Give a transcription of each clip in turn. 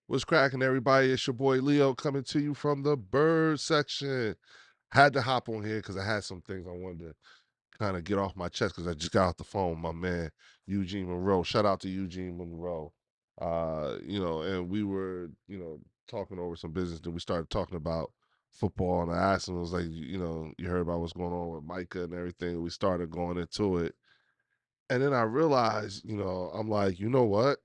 What's cracking, everybody? It's your boy Leo coming to you from the bird section. Had to hop on here because I had some things I wanted to kind of get off my chest because I just got off the phone with my man Eugene Monroe. Shout out to Eugene Monroe. And we were, talking over some business. Then we started talking about football, and I asked him, I was like, you heard about what's going on with Micah and everything. We started going into it, and then I realized, I'm like, you know what?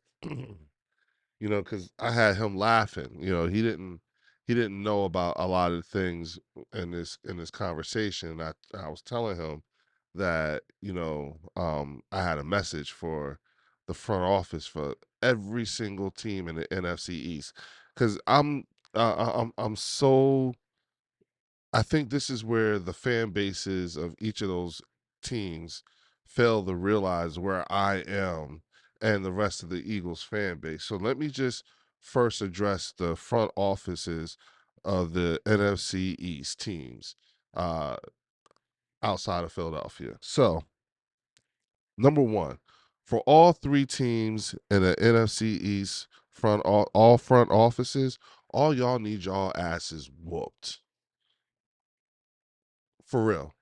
Because I had him laughing. He didn't know about a lot of the things in this conversation. I was telling him that I had a message for the front office for every single team in the NFC East because I'm so I think this is where the fan bases of each of those teams fail to realize where I am and the rest of the Eagles fan base. So let me just first address the front offices of the NFC East teams uh, outside of Philadelphia. So, number one, for all three teams in the NFC East all front offices, all y'all need y'all asses whooped. For real.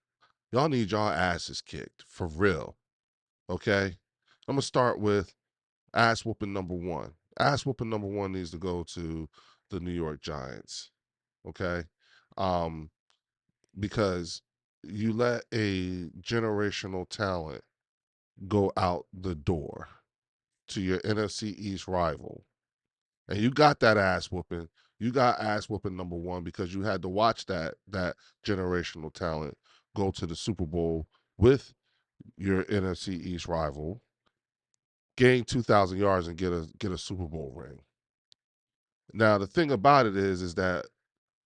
Y'all need y'all asses kicked for real. Okay. I'm gonna start with ass whooping number one. Ass whooping number one needs to go to the New York Giants. Okay. Um, because you let a generational talent go out the door to your NFC East rival. And you got that ass whooping. You got ass whooping number one because you had to watch that generational talent go to the Super Bowl with your NFC East rival, gain 2,000 yards and get a Super Bowl ring. Now the thing about it is that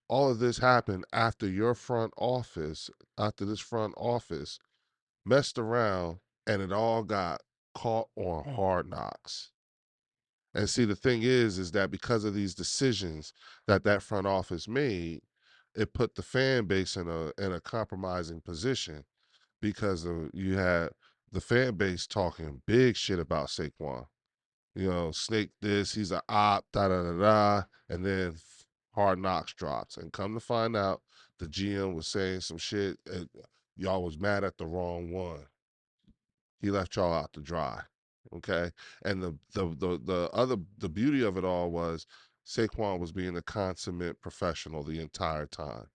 all of this happened after this front office messed around and it all got caught on hard knocks. And see, the thing is that because of these decisions that front office made, it put the fan base in a compromising position because you had the fan base talking big shit about Saquon. Snake this, he's a op, da da da da, and then Hard Knocks drops, and come to find out, the GM was saying some shit. Y'all was mad at the wrong one. He left y'all out to dry. Okay, and the beauty of it all was Saquon was being a consummate professional the entire time,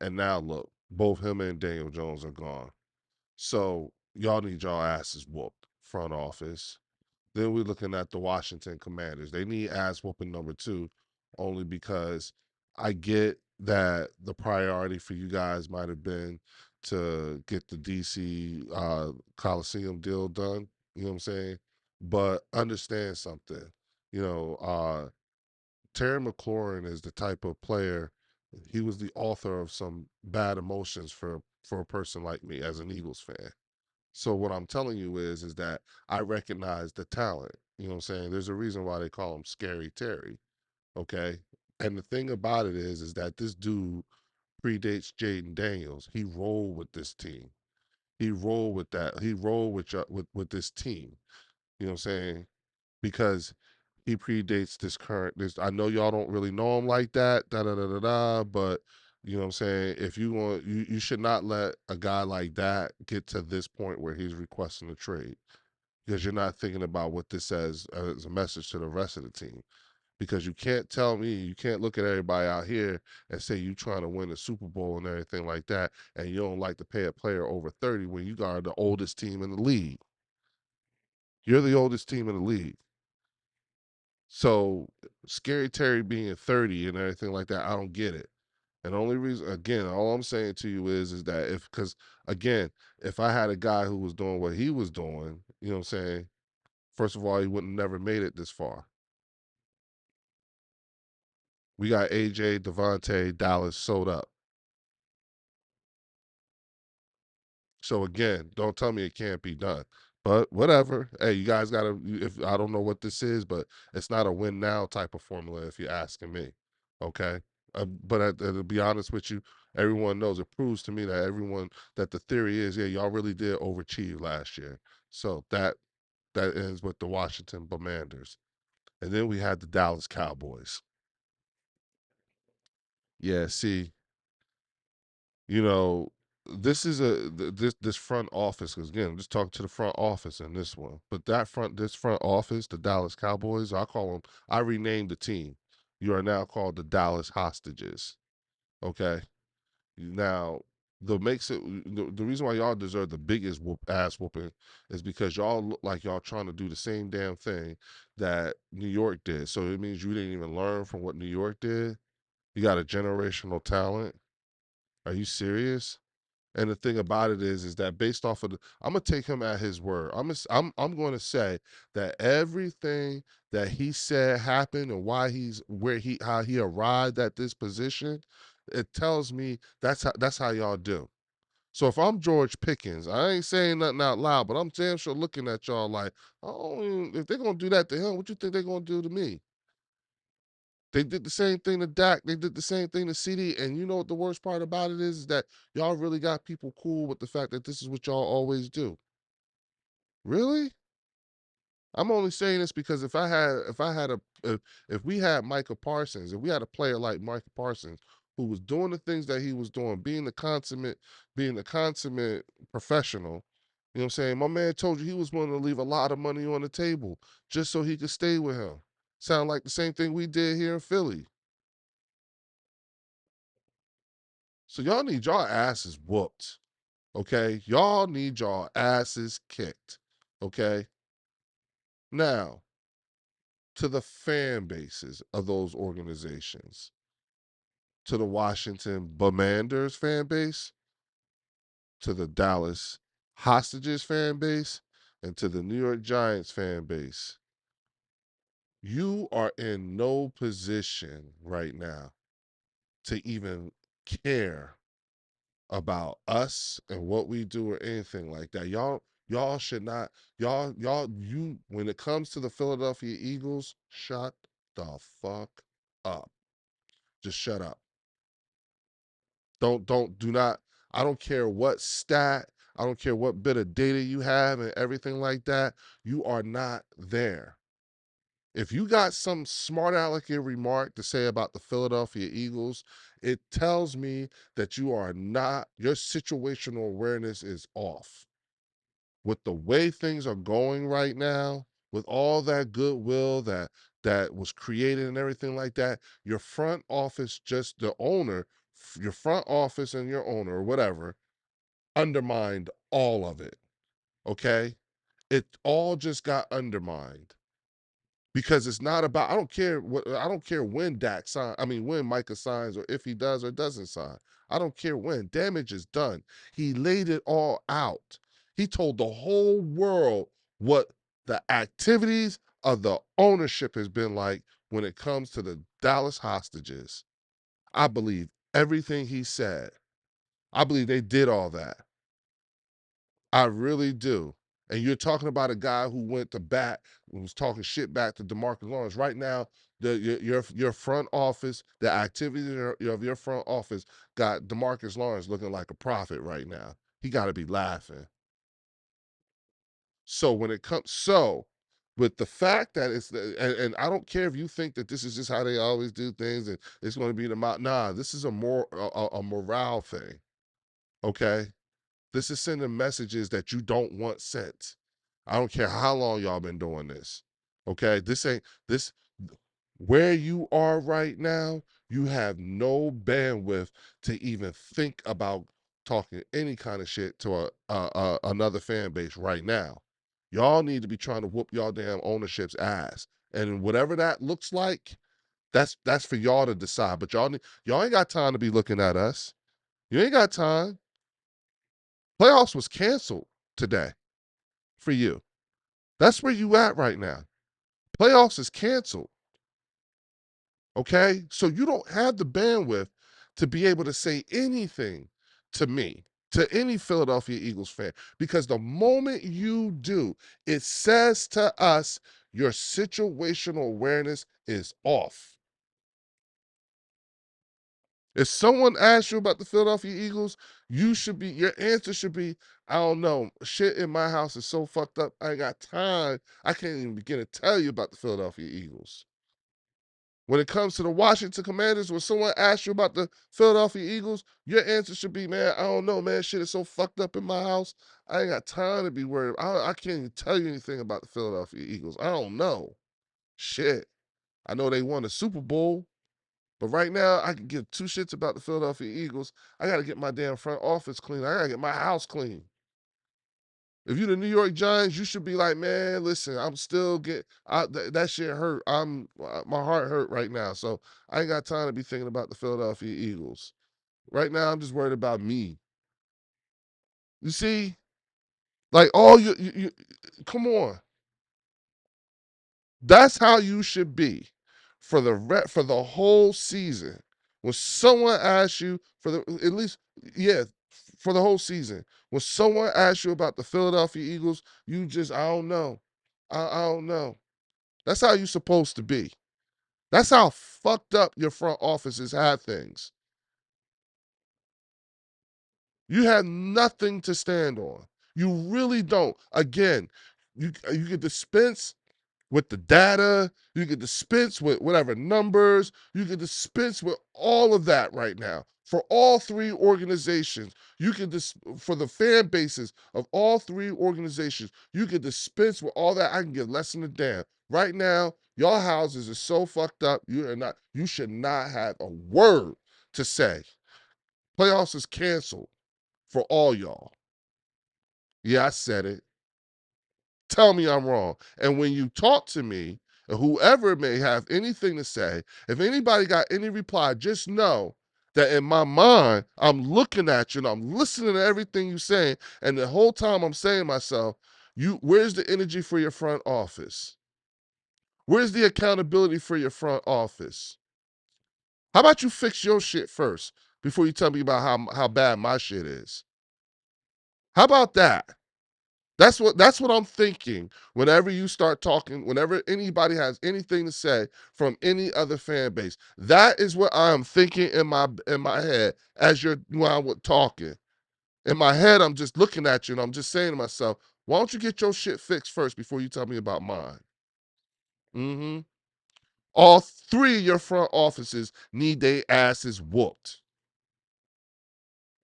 and now look, both him and Daniel Jones are gone. So y'all need y'all asses whooped, front office. Then we're looking at the Washington Commanders. They need ass whooping number two, only because I get that the priority for you guys might have been to get the DC Coliseum deal done. You know what I'm saying? But understand something. You know, uh, Terry McLaurin is the type of player. He was the author of some bad emotions for a person like me as an Eagles fan. So what I'm telling you is that I recognize the talent. You know what I'm saying? There's a reason why they call him Scary Terry. Okay. And the thing about it is that this dude predates Jaden Daniels. He rolled with this team. He rolled with that. He rolled with this team. You know what I'm saying? Because he predates this. I know y'all don't really know him like that, da da da da da, but you know what I'm saying? If you want you should not let a guy like that get to this point where he's requesting a trade because you're not thinking about what this says as a message to the rest of the team. Because you can't tell me, you can't look at everybody out here and say you trying to win a Super Bowl and everything like that, and you don't like to pay a player over 30 when you are the oldest team in the league. You're the oldest team in the league. So Scary Terry being 30 and everything like that, I don't get it. And the only reason, again, all I'm saying to you is that because again, if I had a guy who was doing what he was doing, you know what I'm saying? First of all, he wouldn't never made it this far. We got AJ, Devontae, Dallas sold up. So again, don't tell me it can't be done. But whatever. Hey, you guys gotta. If I don't know what this is, but it's not a win now type of formula. If you're asking me, okay. But to be honest with you, everyone knows it proves to me that that the theory is, yeah, y'all really did overachieve last year. So that ends with the Washington Commanders. And then we had the Dallas Cowboys. Yeah, see, you know, this is this front office, because again, I'm just talking to the front office in this one. But this front office, the Dallas Cowboys, I renamed the team. You are now called the Dallas Hostages. Okay. Now, the reason why y'all deserve the biggest ass whooping is because y'all look like y'all trying to do the same damn thing that New York did. So it means you didn't even learn from what New York did. You got a generational talent. Are you serious? And the thing about it is that based off of I'm gonna take him at his word. I'm going to say that everything that he said happened and why he's where he how he arrived at this position, it tells me that's how y'all do. So if I'm George Pickens, I ain't saying nothing out loud, but I'm damn sure looking at y'all like, oh, if they're gonna do that to him, what you think they're gonna do to me? They did the same thing to Dak. They did the same thing to CD. And you know what the worst part about it is that y'all really got people cool with the fact that this is what y'all always do. Really? I'm only saying this because if we had Micah Parsons, if we had a player like Micah Parsons who was doing the things that he was doing, being the consummate professional, you know what I'm saying? My man told you he was willing to leave a lot of money on the table just so he could stay with him. Sound like the same thing we did here in Philly. So y'all need y'all asses whooped. Okay? Y'all need y'all asses kicked. Okay? Now, to the fan bases of those organizations, to the Washington Commanders fan base, to the Dallas Hostages fan base, and to the New York Giants fan base. You are in no position right now to even care about us and what we do or anything like that. Y'all should not you when it comes to the Philadelphia Eagles, shut the fuck up. Just shut up. Do not I don't care what stat, I don't care what bit of data you have and everything like that. You are not there. If you got some smart alecky remark to say about the Philadelphia Eagles, it tells me that you are not, your situational awareness is off. With the way things are going right now, with all that goodwill that was created and everything like that, your front office, just the owner, your front office and your owner or whatever, undermined all of it. Okay? It all just got undermined because it's not about I don't care when when Micah signs or if he does or doesn't sign. I don't care when. Damage is done. He laid it all out. He told the whole world what the activities of the ownership has been like when it comes to the Dallas Hostages. I believe everything he said. I believe they did all that. I really do. And you're talking about a guy who went to bat, who was talking shit back to DeMarcus Lawrence. Right now, your front office, the activities of your front office got DeMarcus Lawrence looking like a prophet right now. He got to be laughing. So when it comes, with the fact that and I don't care if you think that this is just how they always do things and it's going to be the nah, this is a morale thing. Okay, this is sending messages that you don't want sent. I don't care how long y'all been doing this. Okay, this ain't this where you are right now. You have no bandwidth to even think about talking any kind of shit to another fan base right now. Y'all need to be trying to whoop y'all damn ownership's ass, and whatever that looks like, that's for y'all to decide. But y'all ain't got time to be looking at us. You ain't got time. Playoffs was canceled today for you. That's where you at right now. Playoffs is canceled. Okay? So you don't have the bandwidth to be able to say anything to me, to any Philadelphia Eagles fan, because the moment you do, it says to us your situational awareness is off. If someone asks you about the Philadelphia Eagles, your answer should be, I don't know. Shit in my house is so fucked up. I ain't got time. I can't even begin to tell you about the Philadelphia Eagles. When it comes to the Washington Commanders, when someone asks you about the Philadelphia Eagles, your answer should be, man, I don't know, man. Shit is so fucked up in my house. I ain't got time to be worried. I can't even tell you anything about the Philadelphia Eagles. I don't know. Shit. I know they won the Super Bowl, but right now I can give two shits about the Philadelphia Eagles. I got to get my damn front office clean. I got to get my house clean. If you're the New York Giants, you should be like, man, listen, I'm still that shit hurt. My heart hurt right now, so I ain't got time to be thinking about the Philadelphia Eagles. Right now, I'm just worried about me. You see, like all you come on. That's how you should be for the whole season. When someone asks you for the at least yeah for the whole season, when someone asks you about the Philadelphia Eagles, you just I don't know, I don't know. That's how you're supposed to be. That's how fucked up your front offices have things. You have nothing to stand on. You really don't. Again, you can dispense with the data, you can dispense with whatever numbers, you can dispense with all of that right now. For all three organizations, you can for the fan bases of all three organizations, you can dispense with all that. I can give less than a damn. Right now, your houses are so fucked up, you should not have a word to say. Playoffs is canceled for all y'all. Yeah, I said it. Tell me I'm wrong. And when you talk to me, whoever may have anything to say, if anybody got any reply, just know that in my mind, I'm looking at you and I'm listening to everything you're saying. And the whole time I'm saying to myself, where's the energy for your front office? Where's the accountability for your front office? How about you fix your shit first before you tell me about how bad my shit is? How about that? That's what I'm thinking whenever you start talking, whenever anybody has anything to say from any other fan base. That is what I'm thinking in my head as when I'm talking. In my head, I'm just looking at you and I'm just saying to myself, why don't you get your shit fixed first before you tell me about mine? Mm-hmm. All three of your front offices need their asses whooped.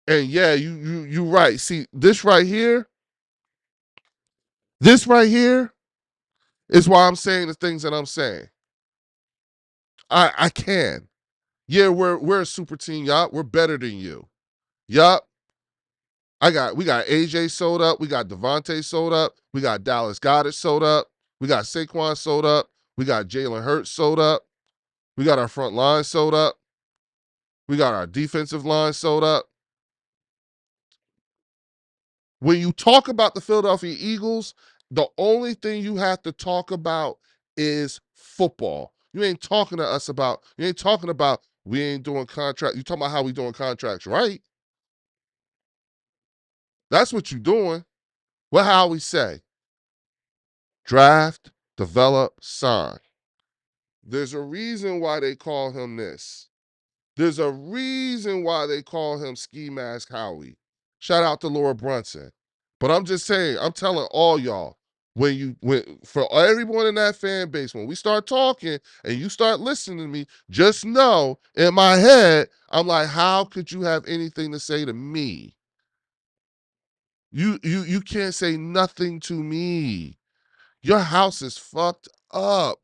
And yeah, you right. See, this right here is why I'm saying the things that I'm saying. I can. Yeah, we're a super team, y'all. We're better than you. Yup. We got AJ sold up, we got Devontae sold up, we got Dallas Goddard sold up, we got Saquon sold up, we got Jalen Hurts sold up, we got our front line sold up, we got our defensive line sold up. When you talk about the Philadelphia Eagles, the only thing you have to talk about is football. You ain't talking about we ain't doing contract. You talking about how we doing contracts, right? That's what you doing. Well, how we say? Draft, develop, sign. There's a reason why they call him this. There's a reason why they call him Ski Mask Howie. Shout out to Laura Brunson. But I'm just saying, I'm telling all y'all, for everyone in that fan base, when we start talking and you start listening to me, just know in my head, I'm like, how could you have anything to say to me? You can't say nothing to me. Your house is fucked up.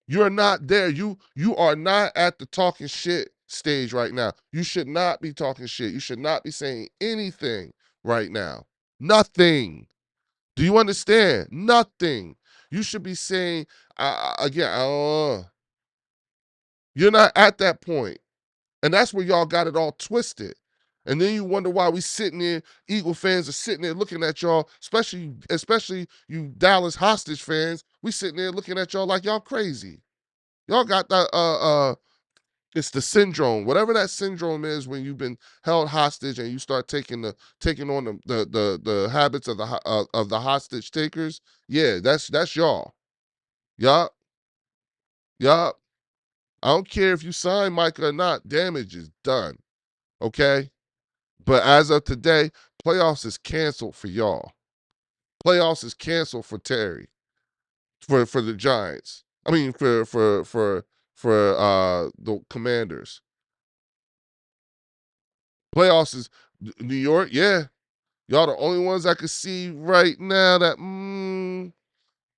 You're not there. You are not at the talking shit stage right now. You should not be talking shit. You should not be saying anything right now. Nothing. Do you understand? Nothing. You should be saying again. You're not at that point, and that's where y'all got it all twisted. And then you wonder why we sitting there, Eagle fans are sitting there looking at y'all, especially you Dallas hostage fans. We sitting there looking at y'all like y'all crazy. Y'all got that it's the syndrome. Whatever that syndrome is when you've been held hostage and you start taking on the habits of the hostage takers. Yeah, that's y'all. Yup. Yup. I don't care if you sign Micah or not. Damage is done. Okay? But as of today, playoffs is canceled for y'all. Playoffs is canceled for Terry, for the Giants. I mean, for the Commanders. Playoffs is New York. Yeah, y'all the only ones I could see right now that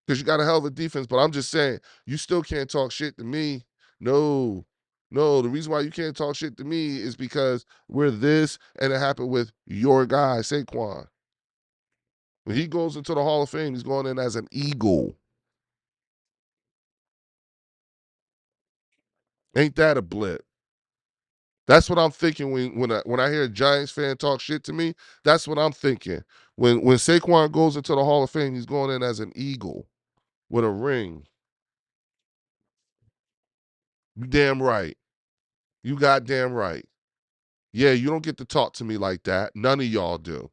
because you got a hell of a defense. But I'm just saying, you still can't talk shit to me. No, no. The reason why you can't talk shit to me is because we're this, and it happened with your guy Saquon. When he goes into the Hall of Fame, he's going in as an Eagle. Ain't that a blip? That's what I'm thinking when I hear a Giants fan talk shit to me. That's what I'm thinking. When Saquon goes into the Hall of Fame, he's going in as an Eagle with a ring. You damn right. You goddamn right. Yeah, you don't get to talk to me like that. None of y'all do.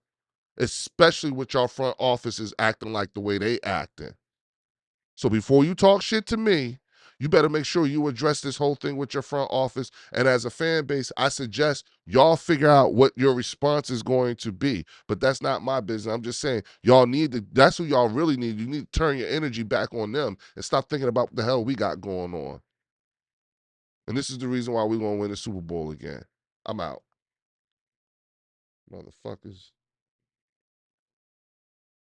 Especially with y'all front offices acting like the way they acting. So before you talk shit to me, you better make sure you address this whole thing with your front office. And as a fan base, I suggest y'all figure out what your response is going to be. But that's not my business. I'm just saying, y'all need to, that's who y'all really need. You need to turn your energy back on them and stop thinking about what the hell we got going on. And this is the reason why we're going to win the Super Bowl again. I'm out. Motherfuckers.